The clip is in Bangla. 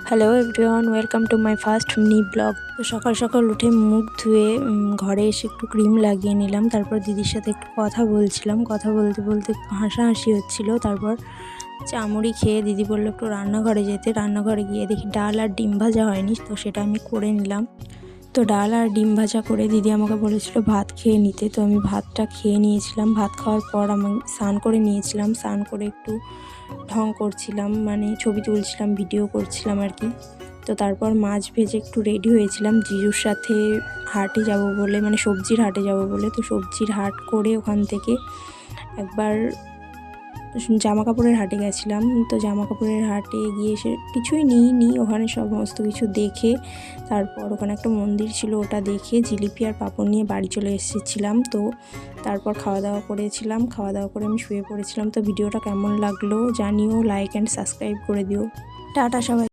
Hello everyone, welcome to my first mini blog. তো সকাল সকাল উঠে মুখ ধুয়ে ঘরে এসে একটু ক্রিম লাগিয়ে নিলাম। তারপর দিদির সাথে একটু কথা বলছিলাম। কথা বলতে বলতে একটু হাসাহাসি হচ্ছিল। তারপর চামড়ি খেয়ে দিদি বললো একটু রান্নাঘরে যেতে। রান্নাঘরে গিয়ে দেখি ডাল আর ডিম ভাজা হয়নি, তো সেটা আমি করে নিলাম। তো ডাল আর ডিম ভাজা করে দিদি আমাকে বলেছিল ভাত খেয়ে নিতে। তো আমি ভাতটা খেয়ে নিয়েছিলাম। ভাত খাওয়ার পর আমি স্নান করে নিয়েছিলাম। স্নান করে একটু ঢং করছিলাম, মানে ছবি তুলছিলাম, ভিডিও করছিলাম আর কি। তো তারপর মাছ ভেজে একটু রেডি হয়েছিলাম জিজুর সাথে হাটে যাব বলে, মানে সবজির হাটে যাব বলে। তো সবজির হাট করে ওখান থেকে একবার জামা কাপড়ের হাটে গেছিলাম। তো জামা কাপড়ের হাটে গিয়ে এসে কিছুই নিইনি, ওখানে সমস্ত কিছু দেখে তারপর ওখানে একটা মন্দির ছিল, ওটা দেখে জিলিপি আর পাঁপড় নিয়ে বাড়ি চলে এসেছিলাম। তো তারপর খাওয়া দাওয়া করেছিলাম। খাওয়া দাওয়া করে আমি শুয়ে পড়েছিলাম। তো ভিডিওটা কেমন লাগলো জানিও, লাইক অ্যান্ড সাবস্ক্রাইব করে দিও। টাটা সবাই।